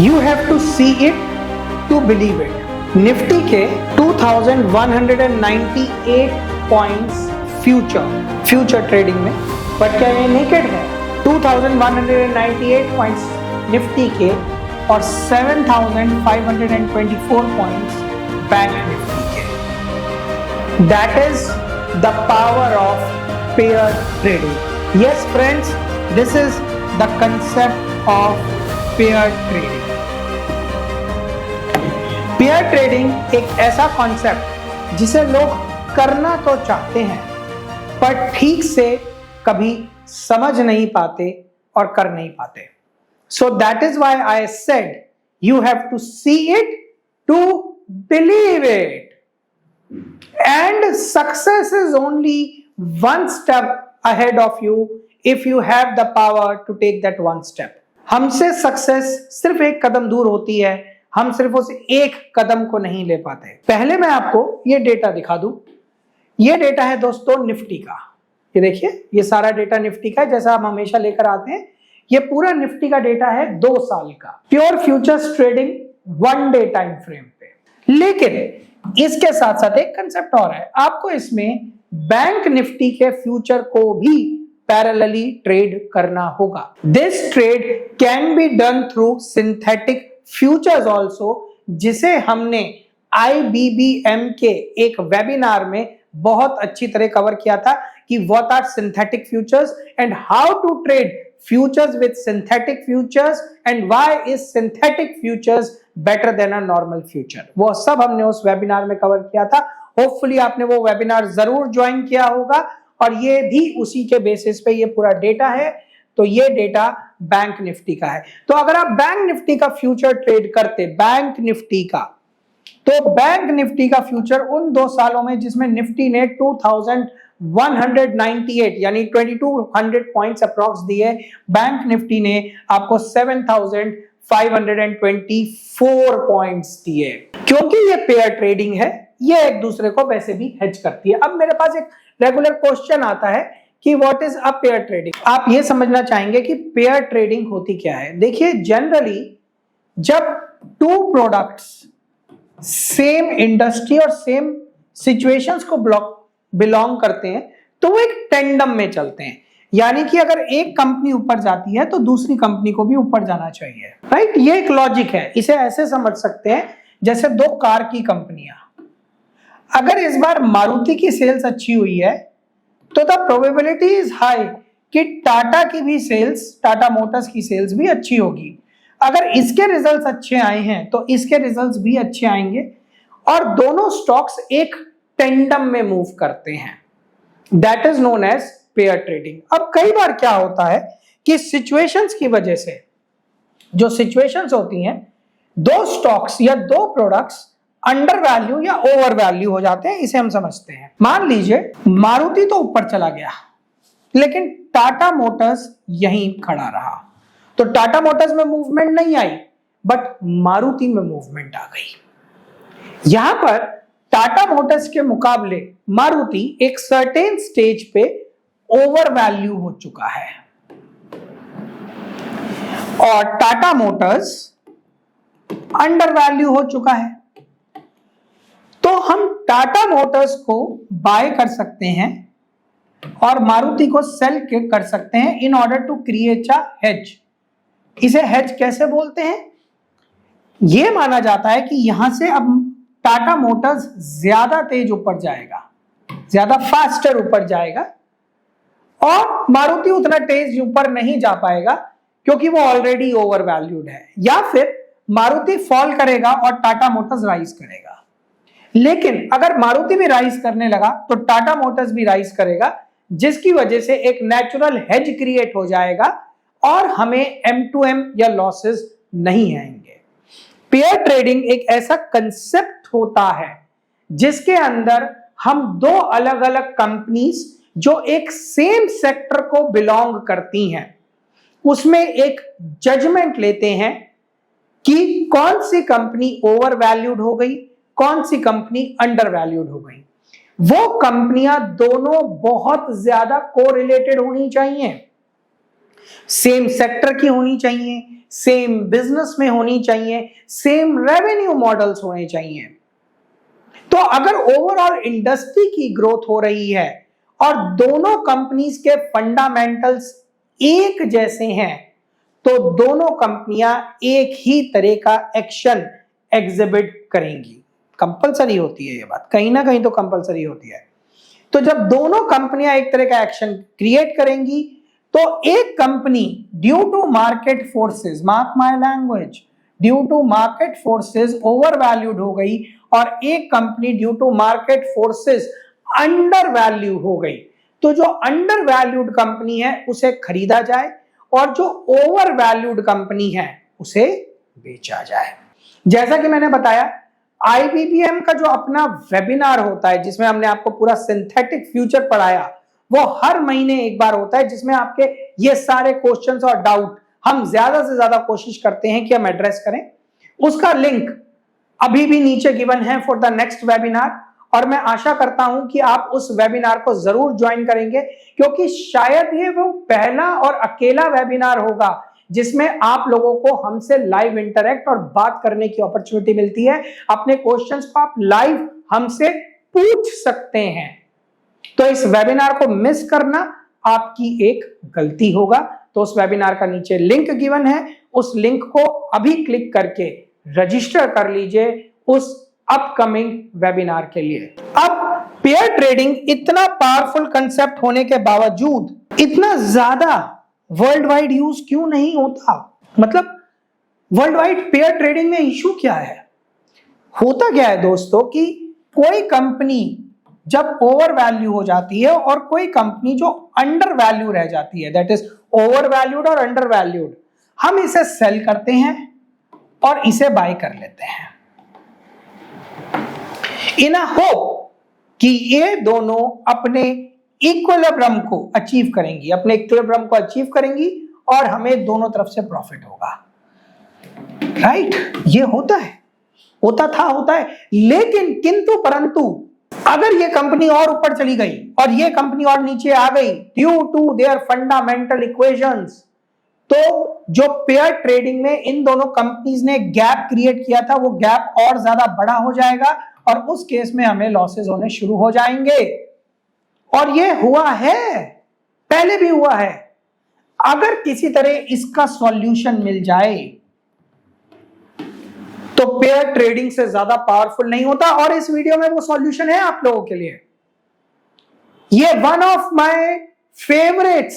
You have to see it to believe it. Nifty के 2198 points future trading में, but क्या ये naked है? 2198 पॉइंट्स निफ्टी के और 7524 पॉइंट्स बैंक निफ्टी के। That is the power of pair trading. Yes friends, this is the concept of pair trading. Pair trading एक ऐसा कॉन्सेप्ट जिसे लोग करना तो चाहते हैं पर ठीक से कभी समझ नहीं पाते और कर नहीं पाते। So that is why I said you have to see it to believe it, and success is only one step ahead of you if you have the power to take that one step. हमसे success सिर्फ एक कदम दूर होती है, हम सिर्फ उस एक कदम को नहीं ले पाते। पहले मैं आपको ये डेटा दिखा दूं। ये डेटा है दोस्तों निफ्टी का। ये देखिए, ये सारा डेटा निफ्टी का है, जैसा हम हमेशा लेकर आते हैं। ये पूरा निफ्टी का डेटा है 2 साल का, pure futures trading 1 day time frame पे। लेकिन इसके साथ साथ एक कंसेप्ट और है, आपको इसमें बैंक निफ्टी के फ्यूचर को भी पैरेलली ट्रेड करना होगा। This trade can be done through synthetic futures also, जिसे हमने IBBM के एक वेबिनार में बहुत अच्छी तरह कवर किया था कि what are synthetic futures and how to trade futures with synthetic futures and why is synthetic futures better than a normal future. वो सब हमने उस वेबिनार में कवर किया था। होपफुली आपने वो वेबिनार जरूर ज्वाइन किया होगा और ये भी उसी के बेसिस पे ये पूरा डेटा है। तो ये डेटा बैंक निफ्टी का है। तो अगर आप बैंक निफ्टी का फ्यूचर ट्रेड करते, बैंक निफ्टी का, तो बैंक निफ्टी का फ्यूचर उन 2 सालों में जिसमें निफ्टी ने 2198 यानी 2200 पॉइंट्स अप्रॉक्स दिए, बैंक निफ्टी ने आपको 7524 पॉइंट्स दिए। क्योंकि ये पेयर ट्रेडिंग है, ये एक दूसरे को वैसे भी हेज करती है। अब मेरे पास एक रेगुलर क्वेश्चन आता है कि what is a pair trading. आप ये समझना चाहेंगे कि पेयर ट्रेडिंग होती क्या है। देखिए, जनरली जब 2 प्रोडक्ट्स सेम इंडस्ट्री और सेम सिचुएशंस को बिलोंग करते हैं तो वो एक टेंडम में चलते हैं। यानी कि अगर एक कंपनी ऊपर जाती है तो दूसरी कंपनी को भी ऊपर जाना चाहिए, राइट? ये एक लॉजिक है। इसे ऐसे समझ सकते हैं जैसे 2 कार की कंपनियां, अगर इस बार मारुति की सेल्स अच्छी हुई है तो द प्रोबेबिलिटी इज हाई कि टाटा की भी सेल्स, टाटा मोटर्स की सेल्स भी अच्छी होगी। अगर इसके रिजल्ट्स अच्छे आए हैं तो इसके रिजल्ट्स भी अच्छे आएंगे और दोनों स्टॉक्स एक टेंडम में मूव करते हैं। That is known as pair trading. अब कई बार क्या होता है कि सिचुएशंस की वजह से, जो सिचुएशंस होती हैं, 2 स्टॉक्स या 2 प्रोडक्ट्स अंडर वैल्यू या ओवर वैल्यू हो जाते हैं। इसे हम समझते हैं। मान लीजिए मारुति तो ऊपर चला गया लेकिन टाटा मोटर्स यहीं खड़ा रहा, तो टाटा मोटर्स में मूवमेंट नहीं आई बट मारुति में मूवमेंट आ गई। यहां पर टाटा मोटर्स के मुकाबले मारुति एक सर्टेन स्टेज पे ओवर वैल्यू हो चुका है और टाटा मोटर्स अंडर वैल्यू हो चुका है। तो हम टाटा मोटर्स को बाय कर सकते हैं और मारुति को सेल कर सकते हैं in order to create a hedge. इसे हेज कैसे बोलते हैं? यह माना जाता है कि यहां से अब टाटा मोटर्स ज्यादा तेज ऊपर जाएगा, ज्यादा फास्टर ऊपर जाएगा और मारुति उतना तेज ऊपर नहीं जा पाएगा क्योंकि वो ऑलरेडी ओवर वैल्यूड है। या फिर मारुति फॉल करेगा और टाटा मोटर्स राइज करेगा। लेकिन अगर मारुति भी राइज करने लगा तो टाटा मोटर्स भी राइज करेगा, जिसकी वजह से एक नेचुरल हेज क्रिएट हो जाएगा और हमें M2M या लॉसेस नहीं आएंगे। पेयर ट्रेडिंग एक ऐसा कंसेप्ट होता है जिसके अंदर हम 2 अलग अलग कंपनीज जो एक सेम सेक्टर को बिलोंग करती हैं उसमें एक जजमेंट लेते हैं कि कौन सी कंपनी ओवर वैल्यूड हो गई, कौन सी कंपनी अंडर वैल्यूड हो गई। वो कंपनियां दोनों बहुत ज्यादा कोरिलेटेड होनी चाहिए, सेम सेक्टर की होनी चाहिए, सेम बिजनेस में होनी चाहिए, सेम रेवेन्यू मॉडल्स होने चाहिए। तो अगर ओवरऑल इंडस्ट्री की ग्रोथ हो रही है और दोनों कंपनीज के फंडामेंटल्स एक जैसे हैं, तो दोनों कंपनियां एक ही तरह का एक्शन एग्जिबिट करेंगी। कंपलसरी होती है ये बात, कहीं ना कहीं तो कंपलसरी होती है। तो जब दोनों कंपनियां एक तरह का एक्शन क्रिएट करेंगी, तो एक company due to market forces, mark my language, due to market forces over valued हो गई और एक company due to market forces under value हो गई। तो जो अंडर वैल्यूड कंपनी है उसे खरीदा जाए और जो ओवर वैल्यूड कंपनी है उसे बेचा जाए। जैसा कि मैंने बताया, आईबीपीएम का जो अपना वेबिनार होता है जिसमें हमने आपको पूरा सिंथेटिक फ्यूचर पढ़ाया, वो हर महीने एक बार होता है, जिसमें आपके ये सारे क्वेश्चंस और डाउट हम ज्यादा से ज्यादा कोशिश करते हैं कि हम एड्रेस करें। उसका लिंक अभी भी नीचे गिवन है फॉर द नेक्स्ट वेबिनार, और मैं आशा करता हूं कि आप उस वेबिनार को जरूर ज्वाइन करेंगे, क्योंकि शायद ये वो पहला और अकेला वेबिनार होगा जिसमें आप लोगों को हमसे लाइव इंटरेक्ट और बात करने की अपॉर्चुनिटी मिलती है। अपने क्वेश्चंस को आप लाइव हमसे पूछ सकते हैं। तो इस वेबिनार को मिस करना आपकी एक गलती होगा। तो उस वेबिनार का नीचे लिंक गिवन है, उस लिंक को अभी क्लिक करके रजिस्टर कर लीजिए उस अपकमिंग वेबिनार के लिए। अब पेयर ट्रेडिंग इतना पावरफुल कंसेप्ट होने के बावजूद इतना ज्यादा वर्ल्ड वाइड यूज क्यों नहीं होता? मतलब वर्ल्ड वाइड पेयर ट्रेडिंग में इशू क्या है? होता क्या है दोस्तों कि कोई कंपनी जब ओवर वैल्यू हो जाती है और कोई कंपनी जो अंडर वैल्यू रह जाती है, दैट इज ओवर वैल्यूड और अंडर वैल्यूड, हम इसे सेल करते हैं और इसे बाय कर लेते हैं इन अ होप कि ये दोनों अपने इक्विलिब्रियम को अचीव करेंगी, अपने इक्विलिब्रियम को अचीव करेंगी और हमें दोनों तरफ से प्रॉफिट होगा। राइट? ये होता है, होता है। लेकिन किंतु परंतु अगर ये कंपनी और ऊपर चली गई और ये कंपनी और नीचे आ गई due to their fundamental equations, तो जो पेयर ट्रेडिंग में इन दोनों कंपनीज ने गैप क्रिएट किया था, वो गैप और ज्यादा बड़ा हो जाएगा और उस केस में हमें लॉसेस होने शुरू हो जाएंगे। और ये हुआ है, पहले भी हुआ है। अगर किसी तरह इसका सॉल्यूशन मिल जाए तो पेयर ट्रेडिंग से ज्यादा पावरफुल नहीं होता, और इस वीडियो में वो सॉल्यूशन है आप लोगों के लिए। ये one of my favourites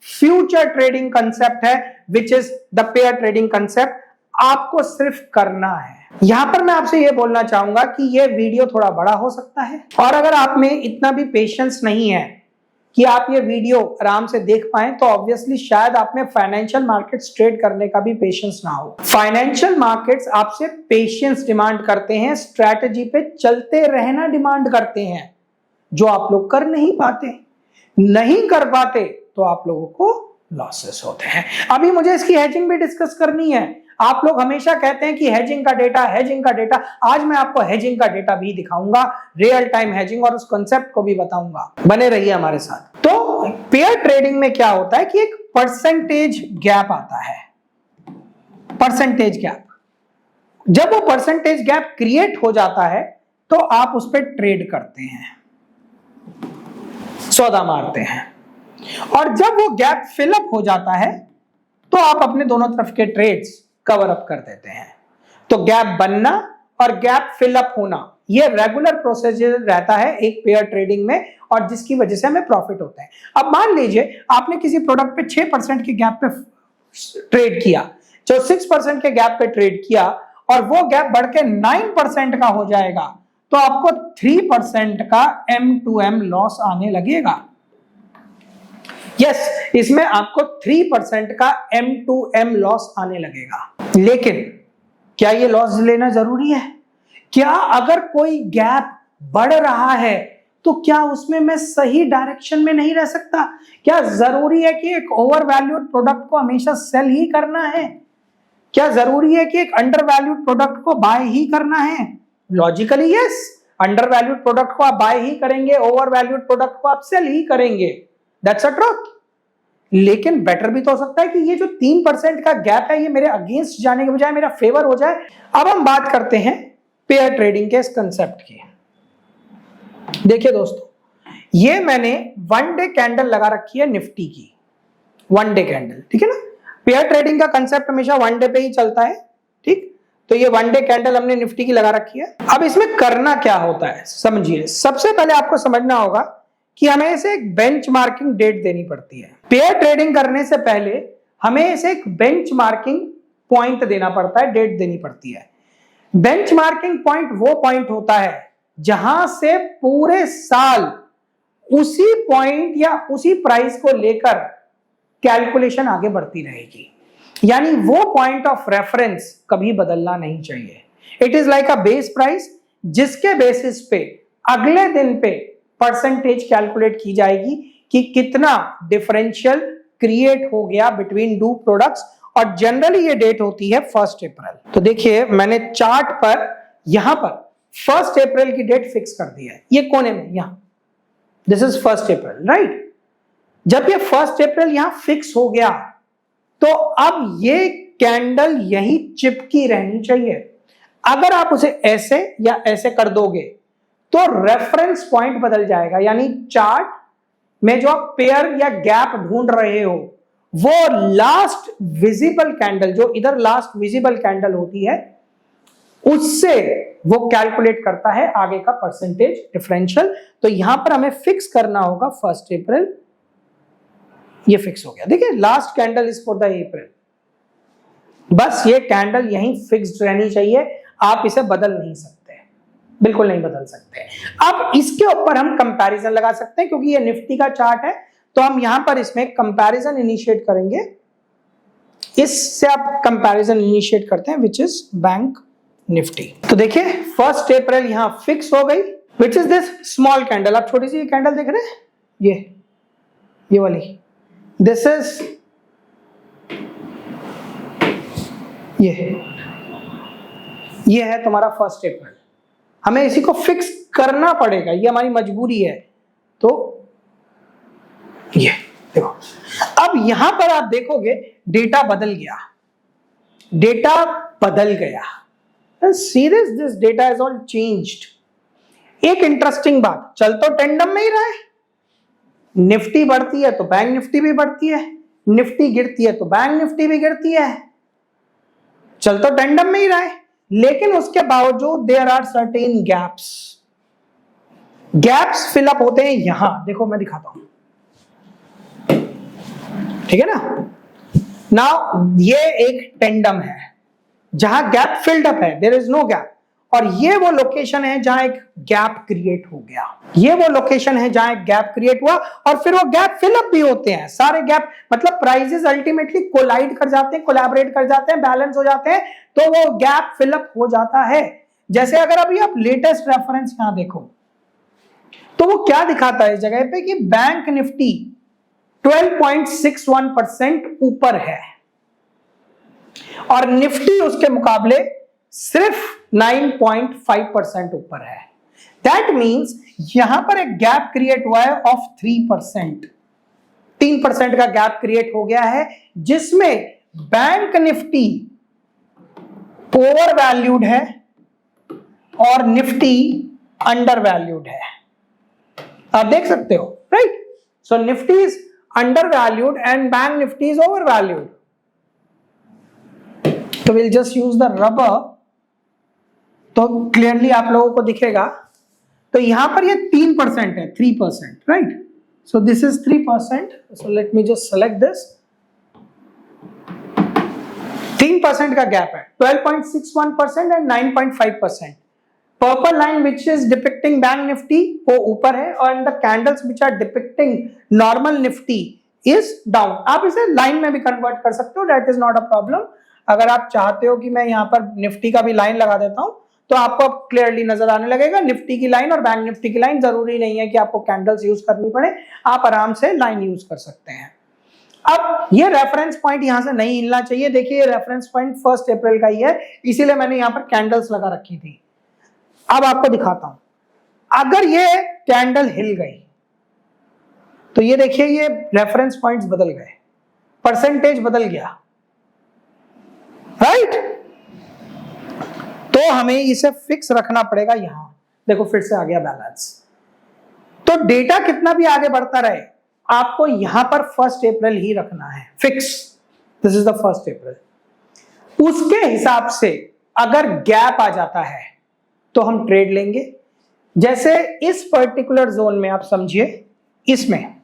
future trading concept है, which is the pair trading concept. आपको सिर्फ करना है। यहां पर मैं आपसे यह बोलना चाहूंगा कि यह वीडियो थोड़ा बड़ा हो सकता है, और अगर आप में इतना भी पेशेंस नहीं है कि आप ये वीडियो आराम से देख पाएं, तो ऑब्वियसली शायद आप में फाइनेंशियल मार्केट्स ट्रेड करने का भी पेशेंस ना हो। फाइनेंशियल मार्केट्स आपसे पेशेंस डिमांड करते हैं, स्ट्रैटेजी पे चलते रहना डिमांड करते हैं, जो आप लोग कर नहीं पाते, तो आप लोगों को लॉसेस होते हैं। अभी मुझे इसकी हेजिंग भी डिस्कस करनी है। आप लोग हमेशा कहते हैं कि हेजिंग का डेटा। आज मैं आपको हेजिंग का डेटा भी दिखाऊंगा, रियल टाइम हेजिंग, और उस कॉन्सेप्ट को भी बताऊंगा। बने रहिए हमारे साथ। तो पेयर ट्रेडिंग में क्या होता है कि एक परसेंटेज गैप आता है। परसेंटेज गैप, जब वो परसेंटेज गैप क्रिएट हो जाता है तो आप उस पर ट्रेड करते हैं, सौदा मारते हैं, और जब वो गैप फिलअप हो जाता है तो आप अपने दोनों तरफ के ट्रेड्स कवर अप कर देते हैं। तो गैप बनना और गैप फिलअप होना, ये रेगुलर प्रोसीजर रहता है एक पेयर ट्रेडिंग में, और जिसकी वजह से हमें प्रॉफिट होता है। अब मान लीजिए आपने किसी प्रोडक्ट पे 6% के गैप पे ट्रेड किया, जो 6% के गैप पे ट्रेड किया, और वो गैप बढ़ के 9% का हो जाएगा, तो आपको 3% का M2M लॉस आने लगेगा। यस, इसमें आपको 3% का M2M लॉस आने लगेगा। लेकिन क्या ये लॉस लेना जरूरी है? क्या अगर कोई गैप बढ़ रहा है तो क्या उसमें मैं सही डायरेक्शन में नहीं रह सकता? क्या जरूरी है कि एक ओवर वैल्यूड प्रोडक्ट को हमेशा सेल ही करना है? क्या जरूरी है कि एक अंडर वैल्यूड प्रोडक्ट को बाय ही करना है? Logically yes, under valued product को आप बाय ही करेंगे, ओवर वैल्यूड प्रोडक्ट को आप सेल ही करेंगे। That's a truth. लेकिन बेटर भी तो हो सकता है कि ये जो 3% का गैप है ये मेरे अगेंस्ट जाने के बजाय मेरा फेवर हो जाए। अब हम बात करते हैं पेयर ट्रेडिंग के इस कंसेप्ट की। देखिए दोस्तों, ये मैंने 1 डे कैंडल लगा रखी है निफ्टी की, 1 डे कैंडल, ठीक है ना। पेयर ट्रेडिंग का कंसेप्ट हमेशा 1 डे पे ही चलता है, ठीक। तो ये 1 डे कैंडल हमने निफ्टी की लगा रखी है। अब इसमें करना क्या होता है समझिए। सबसे पहले आपको समझना होगा कि हमें इसे एक बेंचमार्किंग डेट देनी पड़ती है। पेयर ट्रेडिंग करने से पहले हमें इसे एक बेंचमार्किंग पॉइंट देना पड़ता है, डेट देनी पड़ती है। बेंचमार्किंग पॉइंट वो पॉइंट होता है जहां से पूरे साल उसी पॉइंट या उसी प्राइस को लेकर कैलकुलेशन आगे बढ़ती रहेगी। यानी वो पॉइंट ऑफ रेफरेंस कभी बदलना नहीं चाहिए। It is like a base price जिसके बेसिस पे अगले दिन पे परसेंटेज कैलकुलेट की जाएगी कि कितना डिफरेंशियल क्रिएट हो गया बिटवीन टू प्रोडक्ट्स, और जनरली ये डेट होती है 1 अप्रैल। तो देखिए मैंने चार्ट पर यहां पर 1 अप्रैल की डेट फिक्स कर दी है, ये कोने में यहां, दिस इज 1 अप्रैल, राइट। जब ये 1 अप्रैल यहां फिक्स हो गया तो अब ये कैंडल यही चिपकी रहनी चाहिए। अगर आप उसे ऐसे या ऐसे कर दोगे तो रेफरेंस पॉइंट बदल जाएगा, यानी चार्ट में जो आप पेयर या गैप ढूंढ रहे हो वो लास्ट विजिबल कैंडल, जो इधर लास्ट विजिबल कैंडल होती है, उससे वो कैलकुलेट करता है आगे का परसेंटेज डिफरेंशियल। तो यहां पर हमें फिक्स करना होगा 1 अप्रैल, ये फिक्स हो गया। देखिए last candle is for the April, बस ये कैंडल यहीं फिक्स्ड रहनी चाहिए, आप इसे बदल नहीं सकते, बिल्कुल नहीं बदल सकते। अब इसके ऊपर हम कंपैरिजन लगा सकते हैं, क्योंकि ये निफ्टी का चार्ट है तो हम यहां पर इसमें कंपैरिजन इनिशिएट करेंगे। इससे आप कंपैरिजन इनिशिएट करते हैं विच इज बैंक निफ्टी। तो देखिए 1 अप्रैल यहां फिक्स हो गई, which is this small candle. आप छोटी सी कैंडल देख रहे हैं, ये वाली, दिस इज ये है तुम्हारा 1 अप्रैल। हमें इसी को फिक्स करना पड़ेगा, ये हमारी मजबूरी है। तो ये देखो, अब यहां पर आप देखोगे डेटा बदल गया, डेटा बदल गया। Serious, this data is all changed. एक इंटरेस्टिंग बात, चल तो टेंडम में ही रहा है, निफ्टी बढ़ती है तो बैंक निफ्टी भी बढ़ती है, निफ्टी गिरती है तो बैंक निफ्टी भी गिरती है, चल तो टेंडम में ही रहा है। लेकिन उसके बावजूद there are certain gaps fill up होते हैं। यहां देखो मैं दिखाता हूं, ठीक है ना। नाउ ये एक टेंडम है जहां गैप फिल्ड अप है, देयर इज नो गैप, और ये वो लोकेशन है जहां एक गैप क्रिएट हो गया, ये वो लोकेशन है जहां एक गैप क्रिएट हुआ, और फिर वो गैप फिलअप भी होते हैं सारे गैप, मतलब प्राइसेस अल्टीमेटली कोलाइड कर जाते हैं, कोलैबोरेट कर जाते हैं, बैलेंस हो जाते हैं, तो वो गैप फिलअप हो जाता है। जैसे अगर अभी आप लेटेस्ट रेफरेंस यहां देखो तो वो क्या दिखाता है इस जगह पे कि बैंक निफ्टी 12.61% ऊपर है और निफ्टी उसके मुकाबले सिर्फ 9.5% ऊपर है। दैट मींस यहां पर एक गैप क्रिएट हुआ है ऑफ 3%, 3% का गैप क्रिएट हो गया है, जिसमें बैंक निफ्टी ओवर वैल्यूड है और निफ्टी अंडर वैल्यूड है। आप देख सकते हो, right. So Nifty is under valued and bank Nifty is over valued. तो will just use the rubber, तो क्लियरली आप लोगों को दिखेगा। तो यहां पर ये 3% है, 3%, right. So this is 3%, so let me just select this. 3% का गैप है, 12.61% and 9.5%। Purple line which is depicting bank Nifty वो ऊपर है, और the candles which are depicting normal Nifty is down. आप इसे लाइन में भी कन्वर्ट कर सकते हो, that is not a problem. अगर आप चाहते हो कि मैं यहाँ पर निफ्टी का भी लाइन लगा देता हूं तो आपको क्लियरली नजर आने लगेगा निफ्टी की लाइन और बैंक निफ्टी की लाइन। जरूरी नहीं है कि आपको कैंडल्स यूज करनी पड़े, आप आराम से लाइन यूज कर सकते हैं। अब ये रेफरेंस पॉइंट यहां से नहीं हिलना चाहिए। देखिए ये रेफरेंस पॉइंट 1 अप्रैल का ही है, इसीलिए मैंने यहां पर कैंडल्स लगा रखी थी। अब आपको दिखाता हूं, अगर ये कैंडल हिल गई तो ये देखिए ये रेफरेंस पॉइंट्स बदल गए, परसेंटेज बदल गया, राइट? तो हमें इसे फिक्स रखना पड़ेगा यहां। देखो फिर से आ गया बैलेंस। तो डेटा कितना भी आगे बढ़ता रहे, आपको यहां पर 1 अप्रैल ही रखना है फिक्स। दिस इज द 1 अप्रैल। उसके हिसाब से अगर गैप आ जाता है तो हम ट्रेड लेंगे। जैसे इस पर्टिकुलर जोन में आप समझिए, इसमें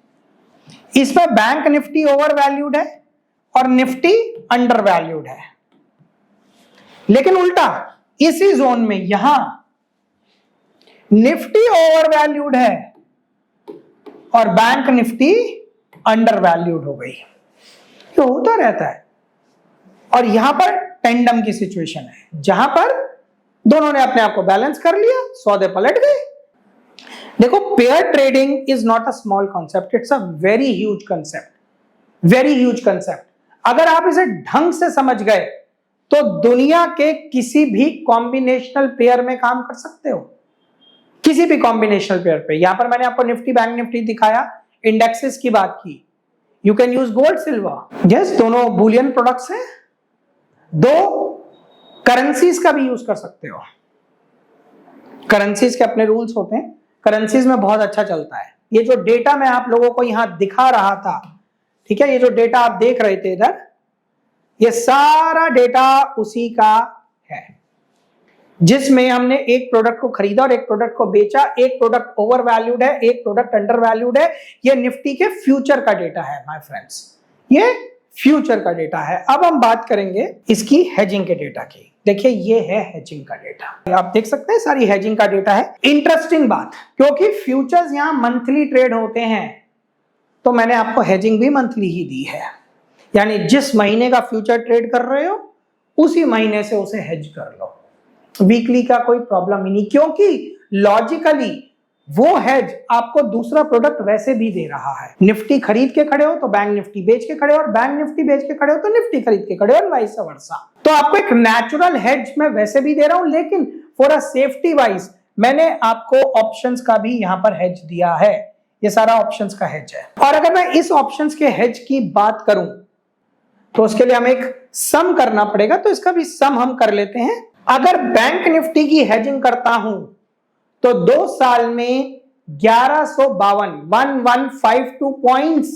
बैंक निफ्टी ओवर वैल्यूड है और निफ्टी अंडर वैल्यूड है, लेकिन उल्टा इसी जोन में यहां निफ्टी ओवर वैल्यूड है और बैंक निफ्टी अंडर वैल्यूड हो गई। ये होता रहता है। और यहां पर टेंडम की सिचुएशन है जहां पर दोनों ने अपने आप को बैलेंस कर लिया, सौदे पलट गए। देखो, pair trading is not a small concept, it's a very huge concept, very huge concept. अगर आप इसे ढंग से समझ गए तो दुनिया के किसी भी कॉम्बिनेशनल पेयर में काम कर सकते हो, किसी भी कॉम्बिनेशनल पेयर पे। यहां पर मैंने आपको निफ्टी बैंक निफ्टी दिखाया, इंडेक्सेस की बात की। You can use gold silver, yes, दोनों बुलियन प्रोडक्ट्स हैं। दो करेंसीज का भी यूज कर सकते हो, करेंसीज के अपने रूल्स होते हैं, करेंसीज में बहुत अच्छा चलता है। ये जो डेटा मैं आप लोगों को यहां दिखा रहा था, ठीक है, ये जो डेटा आप देख रहे थे इधर, ये सारा डेटा उसी का है जिसमें हमने एक प्रोडक्ट को खरीदा और एक प्रोडक्ट को बेचा। एक प्रोडक्ट ओवर वैल्यूड है, एक प्रोडक्ट अंडर वैल्यूड है। ये निफ्टी के फ्यूचर का डेटा है माय फ्रेंड्स, ये फ्यूचर का डेटा है। अब हम बात करेंगे इसकी हेजिंग के डेटा की। देखिए, ये है हेजिंग का डेटा, आप देख सकते हैं सारी हेजिंग का डेटा है। इंटरेस्टिंग बात, क्योंकि फ्यूचर्स यहां मंथली ट्रेड होते हैं, तो मैंने आपको हेजिंग भी मंथली ही दी है। यानी जिस महीने का फ्यूचर ट्रेड कर रहे हो उसी महीने से उसे हेज कर लो, वीकली का कोई प्रॉब्लम ही नहीं, क्योंकि लॉजिकली वो हेज आपको दूसरा प्रोडक्ट वैसे भी दे रहा है। निफ्टी खरीद के खड़े हो तो बैंक निफ्टी बेच के खड़े हो, और बैंक निफ्टी बेच के खड़े हो तो निफ्टी खरीद के खड़े हो, और वाइस वर्सा। तो आपको एक नेचुरल हेज मैं वैसे भी दे रहा हूं, लेकिन फॉर अ सेफ्टी वाइज मैंने आपको ऑप्शंस का भी यहां पर हेज दिया है। ये सारा ऑप्शंस का हेज है। और अगर मैं इस ऑप्शंस के हेज की बात करूं तो उसके लिए हमें एक सम करना पड़ेगा, तो इसका भी सम हम कर लेते हैं। अगर बैंक निफ्टी की हेजिंग करता हूं तो 2 साल में 1152 पॉइंट्स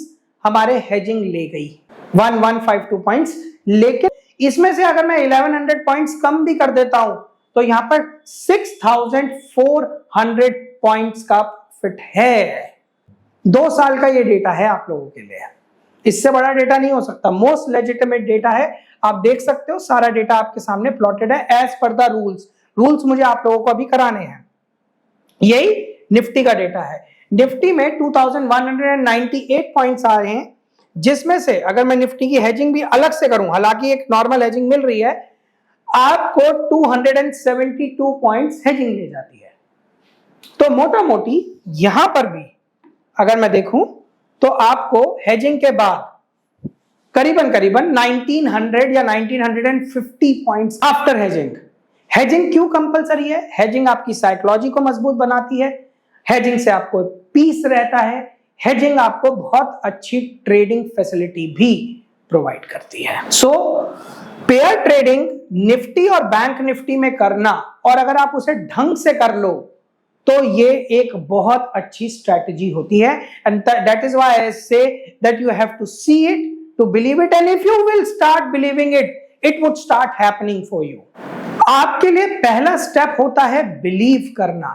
हमारे हेजिंग ले गई, 1152 पॉइंट्स। लेकिन इसमें से अगर मैं 1100 पॉइंट्स कम भी कर देता हूं तो यहां पर 6400 पॉइंट्स का फिट है। 2 साल का ये डेटा है आप लोगों के लिए, इससे बड़ा डेटा नहीं हो सकता। मोस्ट लेजिटिमेट डेटा है, आप देख सकते हो, सारा डेटा आपके सामने प्लॉटेड है एज पर द रूल्स मुझे आप लोगों को अभी कराने हैं। यही निफ्टी का डेटा है। निफ्टी में 2198 पॉइंट्स आ रहे हैं, जिसमें से अगर मैं निफ्टी की हेजिंग भी अलग से करूं, हालांकि एक नॉर्मल हेजिंग मिल रही है, आपको 272 पॉइंट्स हेजिंग ले जाती है। तो मोटा मोटी यहां पर भी अगर मैं देखूं तो आपको हेजिंग के बाद करीबन 1900 या 1950 पॉइंट्स आफ्टर हेजिंग। हेजिंग क्यों कंपलसरी है? हेजिंग आपकी साइकोलॉजी को मजबूत बनाती है, हेजिंग से आपको पीस रहता है, हेजिंग आपको बहुत अच्छी ट्रेडिंग फैसिलिटी भी प्रोवाइड करती है। सो पेयर ट्रेडिंग निफ्टी और बैंक निफ्टी में करना, और अगर आप उसे ढंग से कर लो तो ये एक बहुत अच्छी स्ट्रेटजी होती है। And that is why I say that you have to see it to believe it, and if you will start believing it, it would start happening for you. आपके लिए पहला स्टेप होता है बिलीव करना,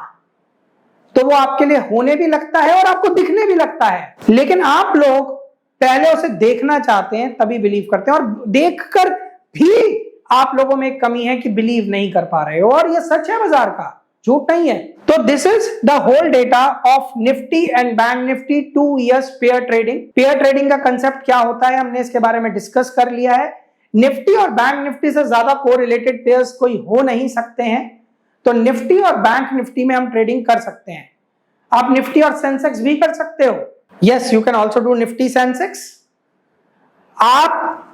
तो वो आपके लिए होने भी लगता है और आपको दिखने भी लगता है। लेकिन आप लोग पहले उसे देखना चाहते हैं तभी बिलीव करते हैं, और देखकर भी आप लोगों में एक कमी है कि बिलीव नहीं कर पा रहे हो, और ये सच है, बाजार का झूठ नहीं है। तो this is the whole data of Nifty and bank Nifty 2 years pair trading. Pair trading का कंसेप्ट क्या होता है हमने इसके बारे में डिस्कस कर लिया है। निफ्टी और बैंक निफ्टी से ज्यादा कोरिलेटेड पेयर्स कोई हो नहीं सकते हैं, तो निफ्टी और बैंक निफ्टी में हम ट्रेडिंग कर सकते हैं। आप निफ्टी और सेंसेक्स भी कर सकते हो, yes, you can also do Nifty Sensex. आप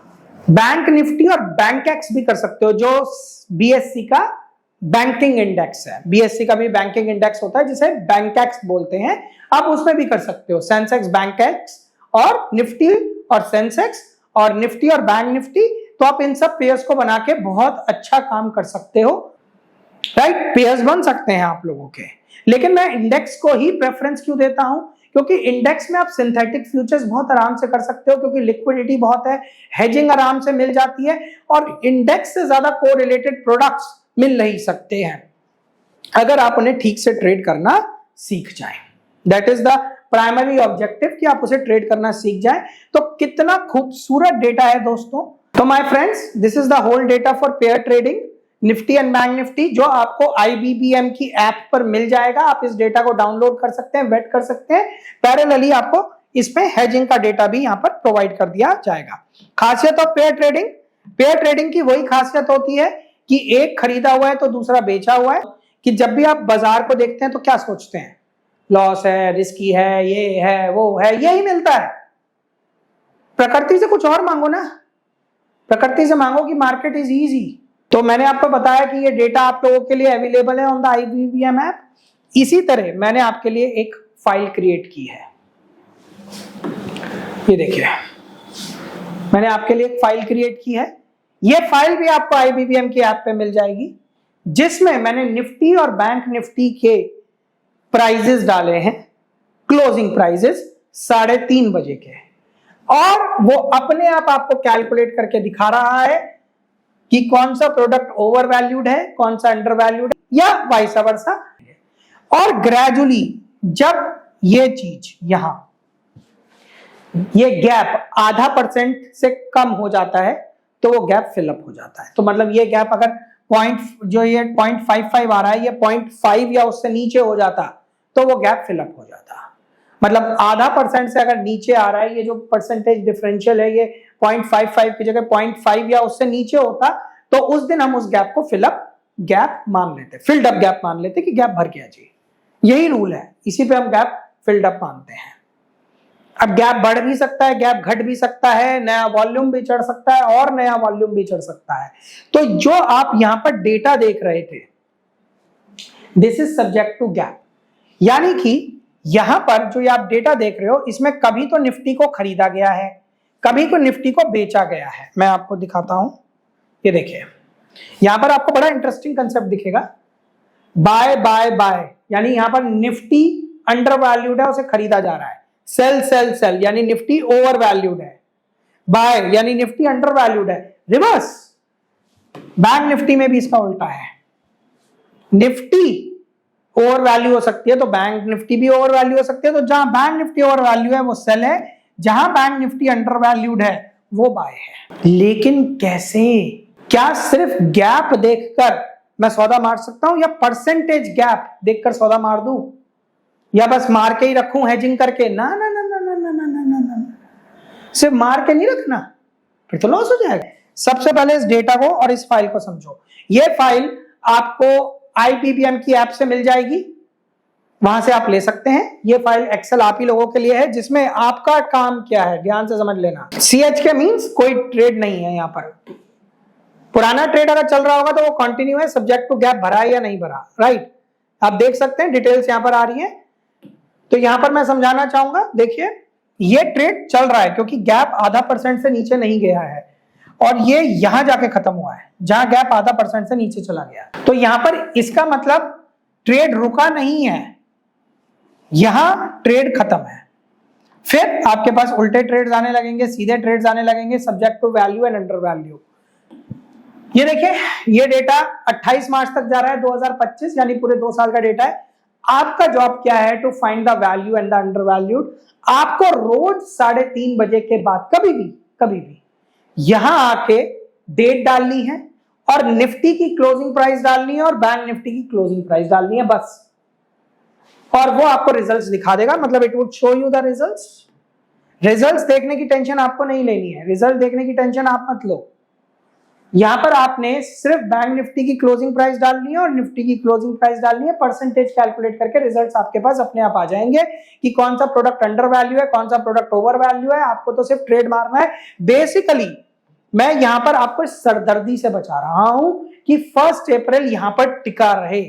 बैंक निफ्टी और बैंकेक्स भी कर सकते हो, जो बीएससी का बैंकिंग इंडेक्स है। बीएससी का भी बैंकिंग इंडेक्स होता है जिसे बैंकेक्स बोलते हैं, आप उसमें भी कर सकते हो। सेंसेक्स बैंकेक्स और निफ्टी और सेंसेक्स और निफ्टी और बैंक निफ्टी, तो आप इन सब पेयर्स को बना के बहुत अच्छा काम कर सकते हो, राइट। पेयर्स बन सकते हैं आप लोगों के। लेकिन मैं इंडेक्स को ही प्रेफरेंस क्यों देता हूं? क्योंकि इंडेक्स में आप सिंथेटिक फ्यूचर्स बहुत आराम से कर सकते हो, क्योंकि लिक्विडिटी बहुत है, हेजिंग आराम से मिल जाती है, और इंडेक्स से ज्यादा कोरिलेटेड प्रोडक्ट्स मिल नहीं सकते हैं अगर आप उन्हें ठीक से ट्रेड करना सीख जाएं। That is the primary objective कि आप उसे ट्रेड करना सीख जाएं। तो कितना खूबसूरत डेटा है दोस्तों। तो my friends, this is the whole data for pair trading Nifty and bank Nifty, जो आपको IBBM की ऐप पर मिल जाएगा। आप इस डेटा को डाउनलोड कर सकते हैं, वेट कर सकते हैं। पैरेलली आपको इसमें हेजिंग का डेटा भी यहां पर प्रोवाइड कर दिया जाएगा। खासियत ऑफ पेयर ट्रेडिंग की वही खासियत होती है कि एक खरीदा हुआ है तो दूसरा बेचा हुआ है, कि जब भी आप बाजार को देखते हैं तो क्या सोचते हैं? लॉस है, रिस्की है, ये है, वो है, यही मिलता है। प्रकृति से कुछ और मांगो ना, प्रकृति से मांगो कि मार्केट इज इजी। तो मैंने आपको बताया कि ये डेटा आप लोगों के लिए अवेलेबल है ऑन द IBBM ऐप। इसी तरह मैंने आपके लिए एक फाइल क्रिएट की है, ये देखिए, मैंने आपके लिए एक फाइल क्रिएट की है। ये फाइल भी आपको IBBM की ऐप पे मिल जाएगी, जिसमें मैंने निफ्टी और बैंक निफ्टी के प्राइजेस डाले हैं, क्लोजिंग प्राइजेस 3:30 बजे के, और वो अपने आप आपको कैलकुलेट करके दिखा रहा है कि कौन सा प्रोडक्ट ओवर वैल्यूड है, कौन सा अंडर वैल्यूड है, या वाइस वर्सा। और ग्रेजुअली जब ये चीज यहां, ये गैप 0.5% से कम हो जाता है तो वो गैप फिलअप हो जाता है। तो मतलब ये गैप अगर ये 0.55 आ रहा है, ये 0.5 या उससे नीचे हो जाता तो वो गैप फिलअप हो जाता। मतलब 0.5% से अगर नीचे आ रहा है, ये जो परसेंटेज डिफरेंशियल है, ये 0.55 की जगह 0.5 या उससे नीचे होता, तो उस दिन हम उस गैप को फिल्ड अप गैप मान लेते कि गैप भर गया जी। यही रूल है, इसी पे हम गैप फिल्ड अप मानते हैं। अब गैप बढ़ भी सकता है, गैप घट भी सकता है, नया वॉल्यूम भी चढ़ सकता है और नया वॉल्यूम भी चढ़ सकता है। तो जो आप यहां पर डेटा देख रहे थे, this is subject to gap, यानी कि यहां पर जो आप डेटा देख रहे हो, इसमें कभी तो निफ्टी को खरीदा गया है, कभी तो निफ्टी को बेचा गया है। मैं आपको दिखाता हूं, ये देखिए, यहां पर आपको बड़ा इंटरेस्टिंग कंसेप्ट दिखेगा, बाय बाय बाय, यानी यहां पर निफ्टी अंडर वैल्यूड है, उसे खरीदा जा रहा है। सेल सेल सेल, यानी निफ्टी ओवर वैल्यूड है। बाय यानी निफ्टी अंडर वैल्यूड है। रिवर्स, बैंक निफ्टी में भी इसका उल्टा है, निफ्टी ओवर वैल्यू हो सकती है तो बैंक निफ्टी भी ओवर वैल्यू हो सकती है। तो जहां बैंक निफ्टी ओवर वैल्यू है वो सेल है, जहां बैंक निफ्टी अंडर वैल्यूड है वो बाय है। लेकिन कैसे? क्या सिर्फ गैप देखकर मैं सौदा मार सकता हूं, या परसेंटेज गैप देखकर सौदा मार दूं, या बस मार के ही रखूं हेजिंग करके? ना ना ना ना ना ना ना ना ना, सिर्फ मार के नहीं रखना, फिर तो लॉस हो जाएगा। सबसे पहले इस डेटा को और इस फाइल को समझो। ये फाइल आपको IBBM की ऐप से मिल जाएगी, वहां से आप ले सकते हैं। ये फाइल एक्सेल आप ही लोगों के लिए है, जिसमें आपका काम क्या है ध्यान से समझ लेना। CHK मींस कोई ट्रेड नहीं है। यहां पर पुराना ट्रेड अगर चल रहा होगा तो वो कंटिन्यू है, सब्जेक्ट टू गैप भरा है या नहीं भरा, राइट। आप देख सकते हैं, डिटेल्स यहां पर आ रही है। तो यहां पर मैं समझाना चाहूंगा, देखिए ये ट्रेड चल रहा है क्योंकि गैप 0.5% से नीचे नहीं गया है, और ये यहां जाके खत्म हुआ है जहां गैप 0.5% से नीचे चला गया। तो यहां पर इसका मतलब ट्रेड रुका नहीं है, यहां ट्रेड खत्म है। फिर आपके पास उल्टे ट्रेड्स आने लगेंगे, सीधे ट्रेड्स आने लगेंगे, subject to value and under value. ये देखिए, ये डेटा 28 मार्च तक जा रहा है 2025, यानी पूरे 2 साल का डेटा है। आपका जॉब क्या है? To find the value and the under valued. आपको रोज 3:30 बजे के बाद कभी भी यहां आके डेट डालनी है, और निफ्टी की क्लोजिंग प्राइस डालनी है, और बैंक निफ्टी की क्लोजिंग प्राइस डालनी है, बस। और वो आपको रिजल्ट्स दिखा देगा, मतलब it would show you the results. Results देखने की टेंशन आपको नहीं लेनी है, रिजल्ट देखने की टेंशन आप मत लो। यहां पर आपने सिर्फ बैंक निफ्टी की क्लोजिंग प्राइस डालनी है और निफ्टी की क्लोजिंग प्राइस डालनी है, परसेंटेज कैलकुलेट करके रिजल्ट्स आपके पास अपने आप आ जाएंगे कि कौन सा प्रोडक्ट अंडर वैल्यू है, कौन सा प्रोडक्ट ओवर वैल्यू है। आपको तो सिर्फ ट्रेड मारना है। बेसिकली मैं यहां पर आपको सरदर्दी से बचा रहा हूं कि 1 अप्रैल यहां पर टिका रहे।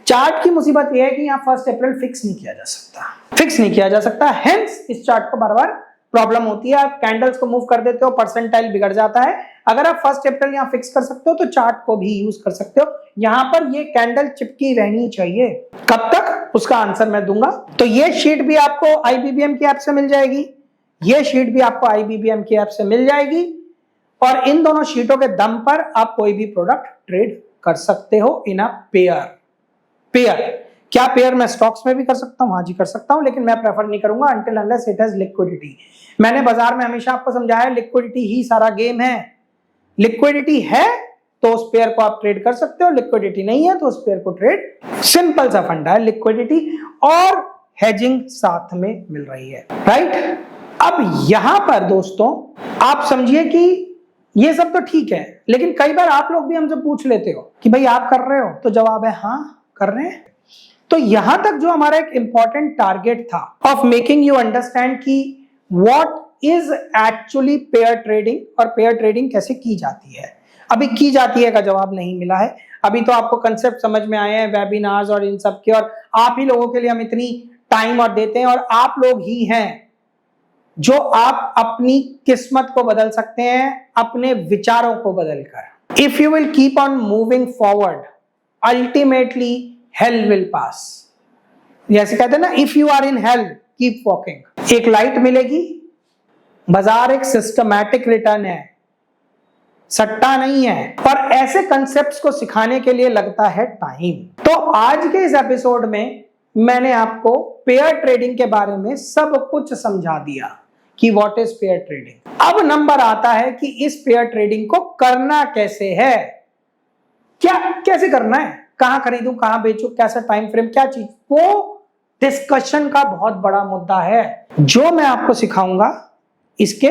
चार्ट की मुसीबत यह है कि यहां 1 अप्रैल फिक्स नहीं किया जा सकता, हेंस इस चार्ट को बार बार प्रॉब्लम होती है। आप कैंडल्स को मूव कर देते हो, परसेंटाइल बिगड़ जाता है। अगर आप 1 अप्रैल यहाँ फिक्स कर सकते हो तो चार्ट को भी यूज कर सकते हो। यहां पर ये कैंडल चिपकी रहनी चाहिए। कब तक, उसका आंसर मैं दूंगा। तो ये शीट भी आपको आईबीबीएम की ऐप से मिल जाएगी, ये शीट भी आपको आईबीबीएम की ऐप से मिल जाएगी, और इन दोनों शीटों के दम पर आप कोई भी प्रोडक्ट ट्रेड कर सकते हो इन अ पेयर। क्या पेयर मैं स्टॉक्स में भी कर सकता हूं? हाँ जी कर सकता हूं, लेकिन मैं प्रेफर नहीं करूंगा until unless it has liquidity. मैंने बाजार में हमेशा आपको समझाया लिक्विडिटी ही सारा गेम है। लिक्विडिटी है तो उस पेयर को आप ट्रेड कर सकते हो, लिक्विडिटी नहीं है तो उस पेयर को ट्रेड, सिंपल सा फंडा है। लिक्विडिटी और हेजिंग साथ में मिल रही है, राइट। अब यहां पर दोस्तों आप समझिए कि ये सब तो ठीक है, लेकिन कई बार आप लोग भी हमसे पूछ लेते हो कि भाई आप कर रहे हो, तो जवाब है हाँ कर रहे हैं। तो यहां तक जो हमारा एक इंपॉर्टेंट टारगेट था ऑफ मेकिंग यू अंडरस्टैंड कि what is actually pair trading और पेयर ट्रेडिंग कैसे की जाती है। अभी की जाती है का जवाब नहीं मिला है। अभी तो आपको कंसेप्ट समझ में आए हैं वेबिनार्स और इन सब के, और आप ही लोगों के लिए हम इतनी टाइम और देते हैं, और आप लोग ही हैं जो आप अपनी किस्मत को बदल सकते हैं अपने विचारों को बदलकर। If you will keep on moving forward ultimately hell will pass. जैसे कहते हैं ना, if you are in hell keep walking. एक लाइट मिलेगी, बाजार एक सिस्टमैटिक रिटर्न है, सट्टा नहीं है, और ऐसे कंसेप्ट्स को सिखाने के लिए लगता है टाइम। तो आज के इस एपिसोड में मैंने आपको पेयर ट्रेडिंग के बारे में सब कुछ समझा दिया कि व्हाट इज पेयर ट्रेडिंग। अब नंबर आता है कि इस पेयर ट्रेडिंग को करना कैसे है, कैसे करना है, कहां खरीदूं, कहां बेचूं, कैसा टाइम फ्रेम, क्या चीज, वो डिस्कशन का बहुत बड़ा मुद्दा है जो मैं आपको सिखाऊंगा इसके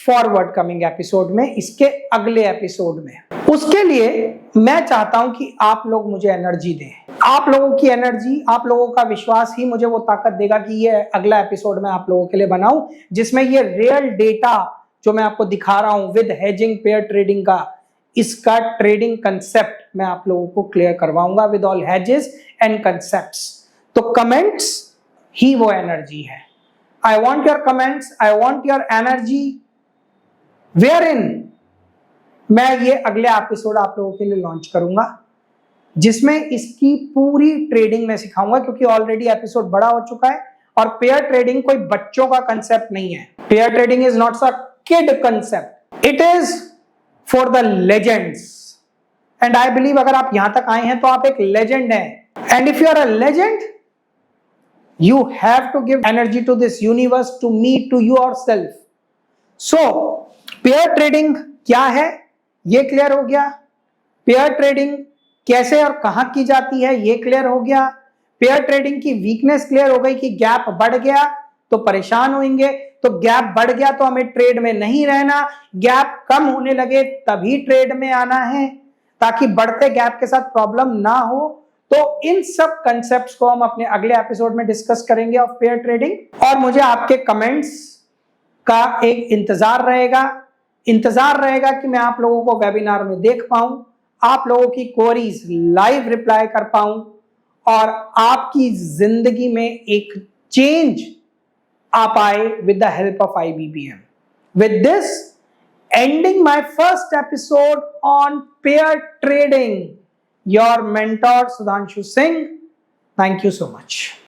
फॉरवर्ड कमिंग एपिसोड में, इसके अगले एपिसोड में। उसके लिए मैं चाहता हूं कि आप लोग मुझे एनर्जी दें। आप लोगों की एनर्जी, आप लोगों का विश्वास ही मुझे वो ताकत देगा कि ये अगला एपिसोड मैं आप लोगों के लिए बनाऊं जिसमें ये रियल डेटा जो मैं आपको दिखा रहा हूं विद हेजिंग पेयर ट्रेडिंग का, इसका ट्रेडिंग कंसेप्ट मैं आप लोगों को क्लियर करवाऊंगा with all hedges and concepts. तो कमेंट्स ही वो एनर्जी है। I want your comments, I want your energy, wherein मैं ये अगले एपिसोड आप लोगों के लिए लॉन्च करूंगा जिसमें इसकी पूरी ट्रेडिंग में सिखाऊंगा, क्योंकि ऑलरेडी एपिसोड बड़ा हो चुका है और पेयर ट्रेडिंग कोई बच्चों का कंसेप्ट नहीं है। Pair trading is not a kid concept, it is for the legends. And I believe अगर आप यहां तक आए हैं तो आप एक लेजेंड हैं, and if you are a legend you have to give energy to this universe, to me, to yourself. So pair trading क्या है ये क्लियर हो गया, पेयर ट्रेडिंग कैसे और कहां की जाती है ये क्लियर हो गया, पेयर ट्रेडिंग की वीकनेस क्लियर हो गई कि गैप बढ़ गया तो परेशान होंगे, तो गैप बढ़ गया तो हमें ट्रेड में नहीं रहना, गैप कम होने लगे तभी ट्रेड में आना है ताकि बढ़ते गैप के साथ प्रॉब्लम ना हो। तो इन सब कंसेप्ट्स को हम अपने अगले एपिसोड में डिस्कस करेंगे ऑफ पेयर ट्रेडिंग, और मुझे आपके कमेंट्स का एक इंतजार रहेगा कि मैं आप लोगों को वेबिनार में देख पाऊं, आप लोगों की क्वेरीज लाइव रिप्लाई कर पाऊं और आपकी जिंदगी में एक चेंज आ पाए with the help of IBBM। With this ending my first episode on pair trading, your mentor Sudhanshu Singh. Thank you so much.